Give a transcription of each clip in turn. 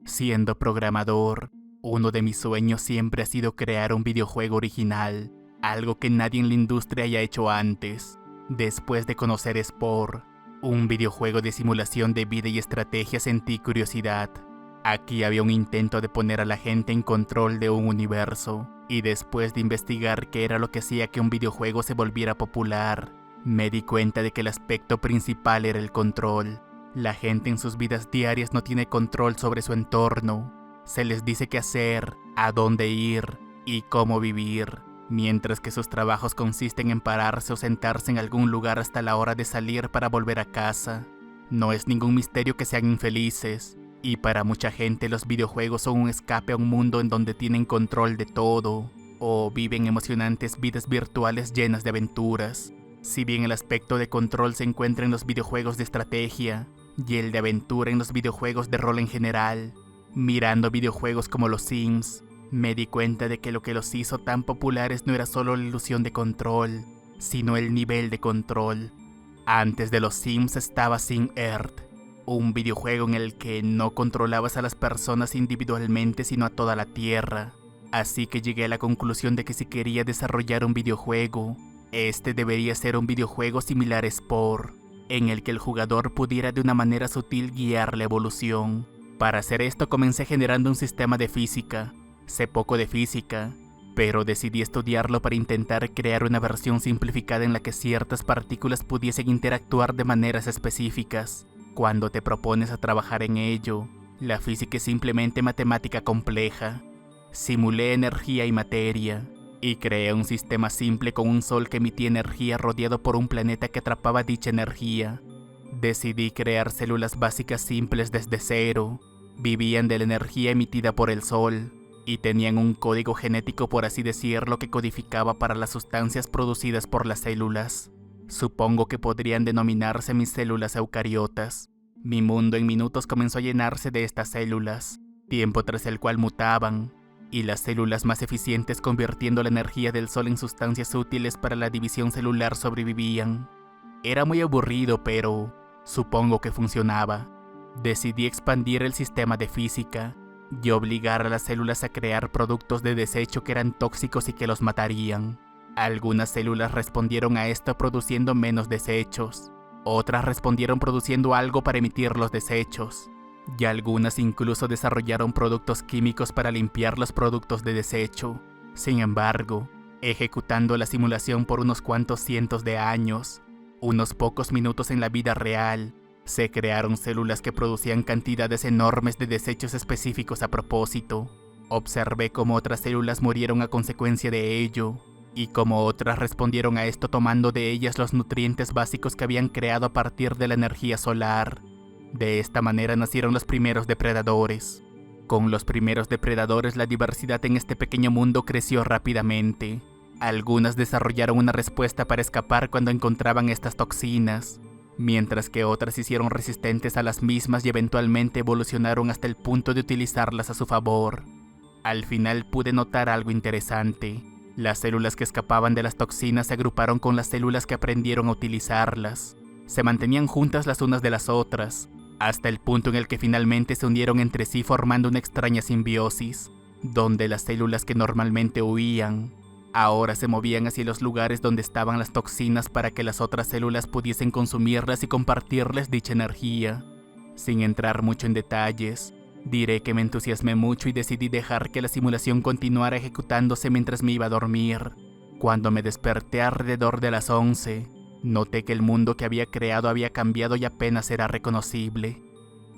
Siendo programador, uno de mis sueños siempre ha sido crear un videojuego original, algo que nadie en la industria haya hecho antes. Después de conocer Spore, un videojuego de simulación de vida y estrategia, sentí curiosidad. Aquí había un intento de poner a la gente en control de un universo, y después de investigar qué era lo que hacía que un videojuego se volviera popular, me di cuenta de que el aspecto principal era el control. La gente en sus vidas diarias no tiene control sobre su entorno. Se les dice qué hacer, a dónde ir y cómo vivir, mientras que sus trabajos consisten en pararse o sentarse en algún lugar hasta la hora de salir para volver a casa. No es ningún misterio que sean infelices, y para mucha gente los videojuegos son un escape a un mundo en donde tienen control de todo, o viven emocionantes vidas virtuales llenas de aventuras. Si bien el aspecto de control se encuentra en los videojuegos de estrategia, y el de aventura en los videojuegos de rol en general, mirando videojuegos como los Sims, me di cuenta de que lo que los hizo tan populares no era solo la ilusión de control, sino el nivel de control. Antes de los Sims estaba Sim Earth, un videojuego en el que no controlabas a las personas individualmente sino a toda la Tierra. Así que llegué a la conclusión de que si quería desarrollar un videojuego, este debería ser un videojuego similar a Spore, en el que el jugador pudiera de una manera sutil guiar la evolución. Para hacer esto comencé generando un sistema de física. Sé poco de física, pero decidí estudiarlo para intentar crear una versión simplificada en la que ciertas partículas pudiesen interactuar de maneras específicas. Cuando te propones a trabajar en ello, la física es simplemente matemática compleja. Simulé energía y materia, y creé un sistema simple con un sol que emitía energía rodeado por un planeta que atrapaba dicha energía. Decidí crear células básicas simples desde cero. Vivían de la energía emitida por el sol, y tenían un código genético, por así decirlo, que codificaba para las sustancias producidas por las células. Supongo que podrían denominarse mis células eucariotas. Mi mundo en minutos comenzó a llenarse de estas células, tiempo tras el cual mutaban, y las células más eficientes, convirtiendo la energía del sol en sustancias útiles para la división celular, sobrevivían. Era muy aburrido, pero supongo que funcionaba. Decidí expandir el sistema de física y obligar a las células a crear productos de desecho que eran tóxicos y que los matarían. Algunas células respondieron a esto produciendo menos desechos, otras respondieron produciendo algo para emitir los desechos, y algunas incluso desarrollaron productos químicos para limpiar los productos de desecho. Sin embargo, ejecutando la simulación por unos cuantos cientos de años, unos pocos minutos en la vida real, se crearon células que producían cantidades enormes de desechos específicos a propósito. Observé cómo otras células murieron a consecuencia de ello, y cómo otras respondieron a esto tomando de ellas los nutrientes básicos que habían creado a partir de la energía solar. De esta manera nacieron los primeros depredadores. Con los primeros depredadores, la diversidad en este pequeño mundo creció rápidamente. Algunas desarrollaron una respuesta para escapar cuando encontraban estas toxinas, mientras que otras se hicieron resistentes a las mismas y eventualmente evolucionaron hasta el punto de utilizarlas a su favor. Al final pude notar algo interesante. Las células que escapaban de las toxinas se agruparon con las células que aprendieron a utilizarlas. Se mantenían juntas las unas de las otras, hasta el punto en el que finalmente se unieron entre sí formando una extraña simbiosis, donde las células que normalmente huían, ahora se movían hacia los lugares donde estaban las toxinas para que las otras células pudiesen consumirlas y compartirles dicha energía. Sin entrar mucho en detalles, diré que me entusiasmé mucho y decidí dejar que la simulación continuara ejecutándose mientras me iba a dormir. Cuando me desperté alrededor de las 11, noté que el mundo que había creado había cambiado y apenas era reconocible.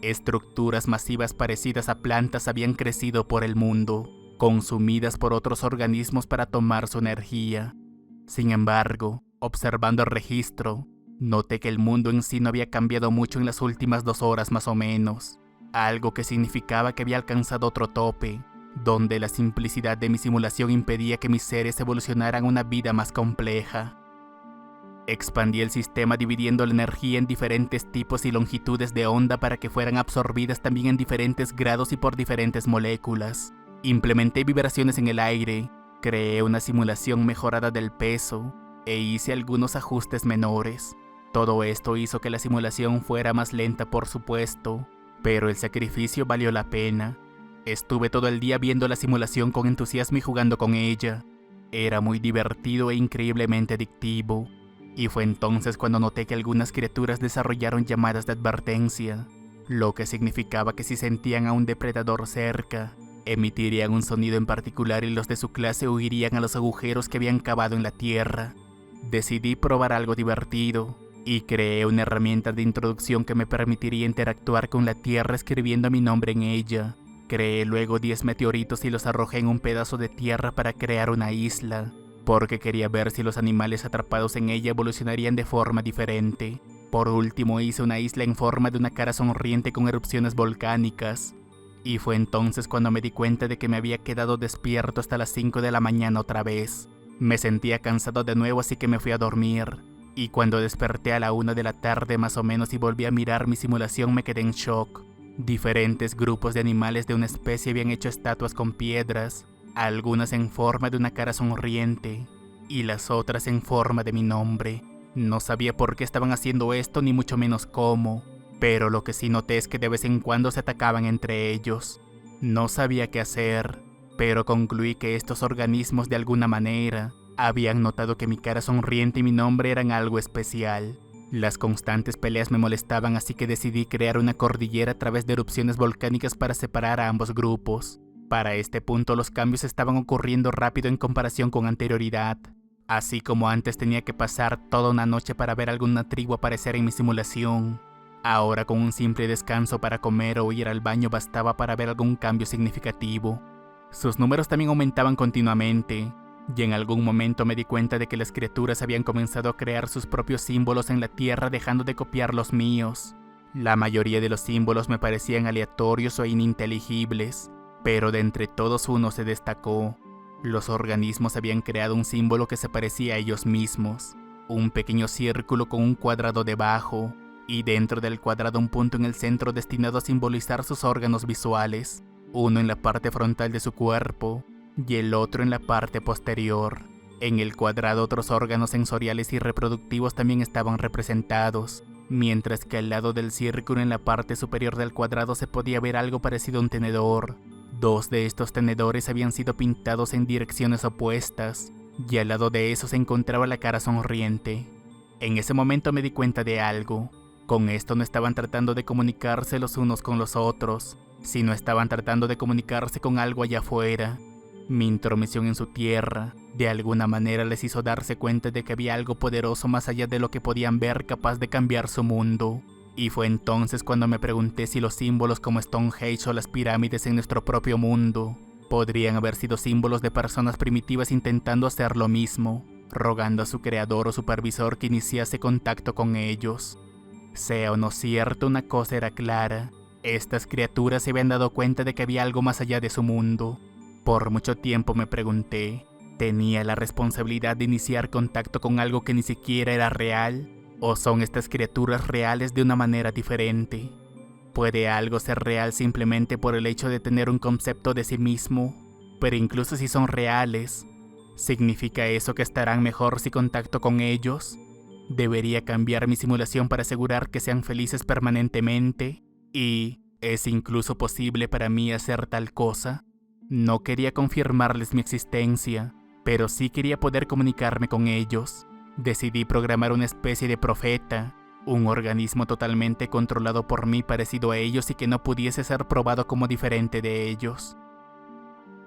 Estructuras masivas parecidas a plantas habían crecido por el mundo, consumidas por otros organismos para tomar su energía. Sin embargo, observando el registro, noté que el mundo en sí no había cambiado mucho en las últimas 2 horas más o menos, algo que significaba que había alcanzado otro tope, donde la simplicidad de mi simulación impedía que mis seres evolucionaran a una vida más compleja. Expandí el sistema dividiendo la energía en diferentes tipos y longitudes de onda para que fueran absorbidas también en diferentes grados y por diferentes moléculas. Implementé vibraciones en el aire, creé una simulación mejorada del peso e hice algunos ajustes menores. Todo esto hizo que la simulación fuera más lenta, por supuesto, pero el sacrificio valió la pena. Estuve todo el día viendo la simulación con entusiasmo y jugando con ella. Era muy divertido e increíblemente adictivo. Y fue entonces cuando noté que algunas criaturas desarrollaron llamadas de advertencia, lo que significaba que si sentían a un depredador cerca, emitirían un sonido en particular y los de su clase huirían a los agujeros que habían cavado en la tierra. Decidí probar algo divertido y creé una herramienta de introducción que me permitiría interactuar con la tierra escribiendo mi nombre en ella. Creé luego 10 meteoritos y los arrojé en un pedazo de tierra para crear una isla, porque quería ver si los animales atrapados en ella evolucionarían de forma diferente. Por último hice una isla en forma de una cara sonriente con erupciones volcánicas. Y fue entonces cuando me di cuenta de que me había quedado despierto hasta las 5 de la mañana otra vez. Me sentía cansado de nuevo, así que me fui a dormir. Y cuando desperté a la 1 de la tarde más o menos y volví a mirar mi simulación, me quedé en shock. Diferentes grupos de animales de una especie habían hecho estatuas con piedras, algunas en forma de una cara sonriente y las otras en forma de mi nombre. No sabía por qué estaban haciendo esto ni mucho menos cómo, pero lo que sí noté es que de vez en cuando se atacaban entre ellos. No sabía qué hacer, pero concluí que estos organismos de alguna manera habían notado que mi cara sonriente y mi nombre eran algo especial. Las constantes peleas me molestaban, así que decidí crear una cordillera a través de erupciones volcánicas para separar a ambos grupos. Para este punto los cambios estaban ocurriendo rápido en comparación con anterioridad. Así como antes tenía que pasar toda una noche para ver alguna tribu aparecer en mi simulación, ahora con un simple descanso para comer o ir al baño bastaba para ver algún cambio significativo. Sus números también aumentaban continuamente, y en algún momento me di cuenta de que las criaturas habían comenzado a crear sus propios símbolos en la tierra dejando de copiar los míos. La mayoría de los símbolos me parecían aleatorios o ininteligibles, pero de entre todos uno se destacó. Los organismos habían creado un símbolo que se parecía a ellos mismos, un pequeño círculo con un cuadrado debajo, y dentro del cuadrado un punto en el centro destinado a simbolizar sus órganos visuales, uno en la parte frontal de su cuerpo y el otro en la parte posterior. En el cuadrado otros órganos sensoriales y reproductivos también estaban representados, mientras que al lado del círculo en la parte superior del cuadrado se podía ver algo parecido a un tenedor. 2 de estos tenedores habían sido pintados en direcciones opuestas, y al lado de eso se encontraba la cara sonriente. En ese momento me di cuenta de algo. Con esto no estaban tratando de comunicarse los unos con los otros, sino estaban tratando de comunicarse con algo allá afuera. Mi intromisión en su tierra, de alguna manera les hizo darse cuenta de que había algo poderoso más allá de lo que podían ver capaz de cambiar su mundo. Y fue entonces cuando me pregunté si los símbolos como Stonehenge o las pirámides en nuestro propio mundo podrían haber sido símbolos de personas primitivas intentando hacer lo mismo, rogando a su creador o supervisor que iniciase contacto con ellos. Sea o no cierto, una cosa era clara: estas criaturas se habían dado cuenta de que había algo más allá de su mundo. Por mucho tiempo me pregunté, ¿tenía la responsabilidad de iniciar contacto con algo que ni siquiera era real? ¿O son estas criaturas reales de una manera diferente? ¿Puede algo ser real simplemente por el hecho de tener un concepto de sí mismo? Pero incluso si son reales, ¿significa eso que estarán mejor si contacto con ellos? ¿Debería cambiar mi simulación para asegurar que sean felices permanentemente? ¿Y es incluso posible para mí hacer tal cosa? No quería confirmarles mi existencia, pero sí quería poder comunicarme con ellos. Decidí programar una especie de profeta, un organismo totalmente controlado por mí parecido a ellos y que no pudiese ser probado como diferente de ellos.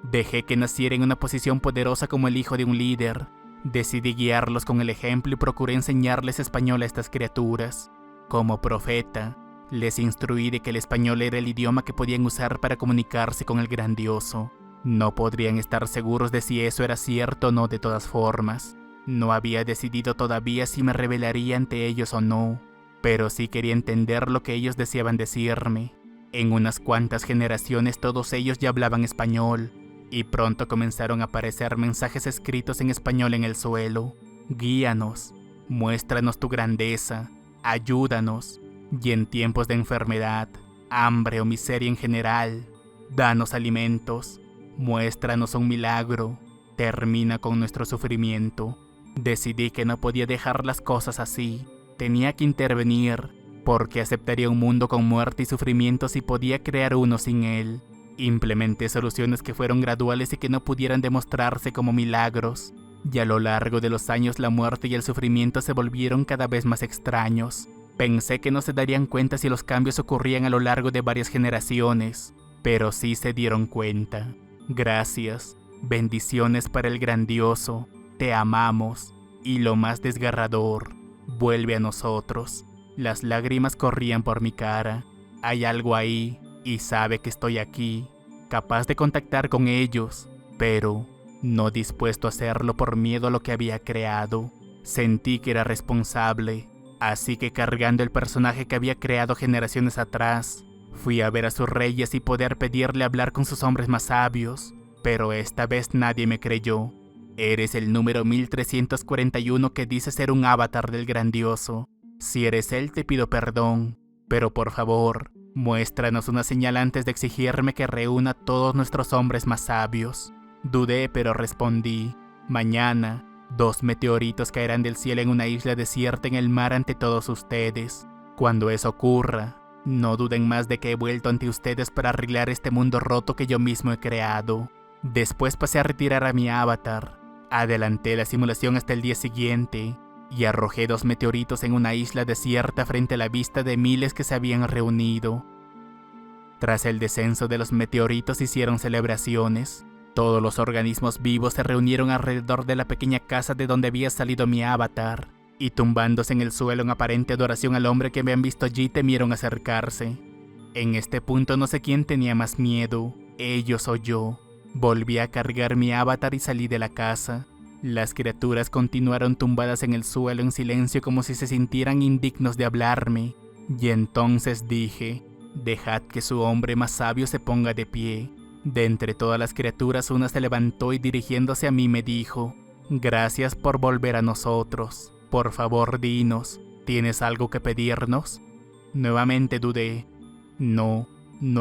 Dejé que naciera en una posición poderosa como el hijo de un líder. Decidí guiarlos con el ejemplo y procuré enseñarles español a estas criaturas. Como profeta, les instruí de que el español era el idioma que podían usar para comunicarse con el grandioso. No podrían estar seguros de si eso era cierto o no de todas formas. No había decidido todavía si me rebelaría ante ellos o no, pero sí quería entender lo que ellos deseaban decirme. En unas cuantas generaciones todos ellos ya hablaban español, y pronto comenzaron a aparecer mensajes escritos en español en el suelo. Guíanos, muéstranos tu grandeza, ayúdanos, y en tiempos de enfermedad, hambre o miseria en general, danos alimentos, muéstranos un milagro, termina con nuestro sufrimiento. Decidí que no podía dejar las cosas así, tenía que intervenir, porque aceptaría un mundo con muerte y sufrimiento si podía crear uno sin él. Implementé soluciones que fueron graduales y que no pudieran demostrarse como milagros, y a lo largo de los años la muerte y el sufrimiento se volvieron cada vez más extraños. Pensé que no se darían cuenta si los cambios ocurrían a lo largo de varias generaciones, pero sí se dieron cuenta. Gracias, bendiciones para el grandioso, te amamos, y lo más desgarrador, vuelve a nosotros. Las lágrimas corrían por mi cara. Hay algo ahí, y sabe que estoy aquí, capaz de contactar con ellos, pero no dispuesto a hacerlo por miedo a lo que había creado. Sentí que era responsable, así que cargando el personaje que había creado generaciones atrás, fui a ver a sus reyes y poder pedirle hablar con sus hombres más sabios, pero esta vez nadie me creyó. Eres el número 1341 que dice ser un avatar del grandioso. Si eres él te pido perdón, pero por favor, muéstranos una señal antes de exigirme que reúna a todos nuestros hombres más sabios. Dudé, pero respondí, mañana, 2 meteoritos caerán del cielo en una isla desierta en el mar ante todos ustedes. Cuando eso ocurra, no duden más de que he vuelto ante ustedes para arreglar este mundo roto que yo mismo he creado. Después pasé a retirar a mi avatar, adelanté la simulación hasta el día siguiente y arrojé 2 meteoritos en una isla desierta frente a la vista de miles que se habían reunido. Tras el descenso de los meteoritos hicieron celebraciones. Todos los organismos vivos se reunieron alrededor de la pequeña casa de donde había salido mi avatar, y tumbándose en el suelo en aparente adoración al hombre que habían visto allí temieron acercarse. En este punto no sé quién tenía más miedo, ellos o yo. Volví a cargar mi avatar y salí de la casa. Las criaturas continuaron tumbadas en el suelo en silencio como si se sintieran indignos de hablarme. Y entonces dije, dejad que su hombre más sabio se ponga de pie. De entre todas las criaturas una se levantó y dirigiéndose a mí me dijo, gracias por volver a nosotros. Por favor dinos, ¿tienes algo que pedirnos? Nuevamente dudé. No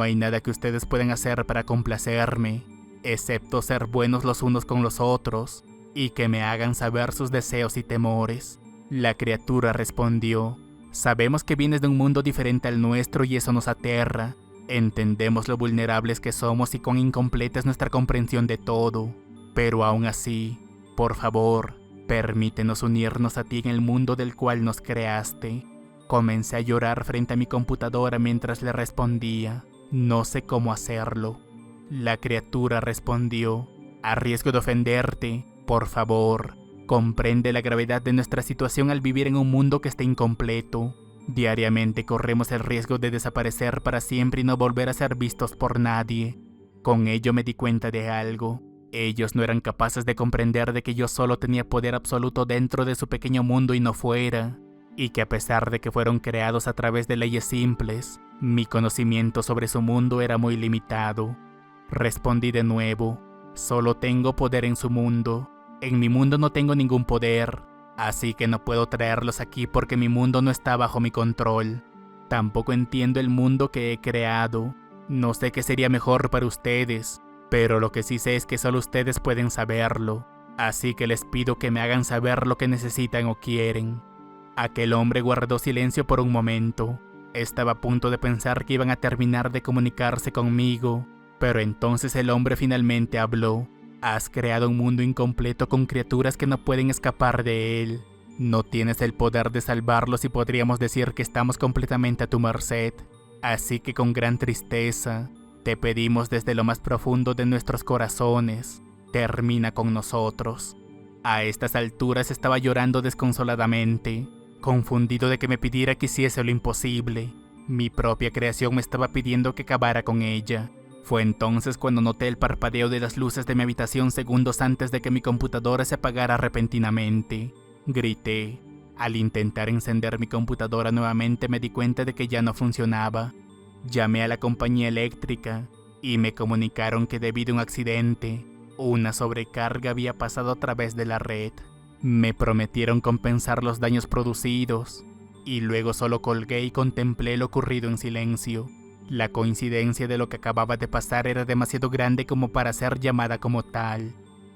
hay nada que ustedes puedan hacer para complacerme, excepto ser buenos los unos con los otros y que me hagan saber sus deseos y temores. La criatura respondió, sabemos que vienes de un mundo diferente al nuestro y eso nos aterra. Entendemos lo vulnerables que somos y cuán incompleta es nuestra comprensión de todo, pero aún así, por favor, permítenos unirnos a ti en el mundo del cual nos creaste. Comencé a llorar frente a mi computadora mientras le respondía, no sé cómo hacerlo. La criatura respondió, a riesgo de ofenderte, por favor, comprende la gravedad de nuestra situación al vivir en un mundo que está incompleto. Diariamente corremos el riesgo de desaparecer para siempre y no volver a ser vistos por nadie. Con ello me di cuenta de algo. Ellos no eran capaces de comprender de que yo solo tenía poder absoluto dentro de su pequeño mundo y no fuera, y que a pesar de que fueron creados a través de leyes simples, mi conocimiento sobre su mundo era muy limitado. Respondí de nuevo, solo tengo poder en su mundo. En mi mundo no tengo ningún poder, así que no puedo traerlos aquí porque mi mundo no está bajo mi control. Tampoco entiendo el mundo que he creado. No sé qué sería mejor para ustedes, pero lo que sí sé es que solo ustedes pueden saberlo. Así que les pido que me hagan saber lo que necesitan o quieren. Aquel hombre guardó silencio por un momento. Estaba a punto de pensar que iban a terminar de comunicarse conmigo, pero entonces el hombre finalmente habló. Has creado un mundo incompleto con criaturas que no pueden escapar de él. No tienes el poder de salvarlos y podríamos decir que estamos completamente a tu merced. Así que con gran tristeza, te pedimos desde lo más profundo de nuestros corazones, termina con nosotros. A estas alturas estaba llorando desconsoladamente, confundido de que me pidiera que hiciese lo imposible. Mi propia creación me estaba pidiendo que acabara con ella. Fue entonces cuando noté el parpadeo de las luces de mi habitación segundos antes de que mi computadora se apagara repentinamente. Grité. Al intentar encender mi computadora nuevamente me di cuenta de que ya no funcionaba. Llamé a la compañía eléctrica, y me comunicaron que debido a un accidente, una sobrecarga había pasado a través de la red. Me prometieron compensar los daños producidos, y luego solo colgué y contemplé lo ocurrido en silencio. La coincidencia de lo que acababa de pasar era demasiado grande como para ser llamada como tal.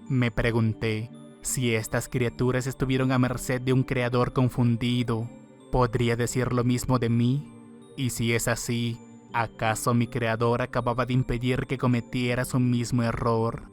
Me pregunté, si estas criaturas estuvieron a merced de un creador confundido, ¿podría decir lo mismo de mí? Y si es así, ¿acaso mi creador acababa de impedir que cometiera su mismo error?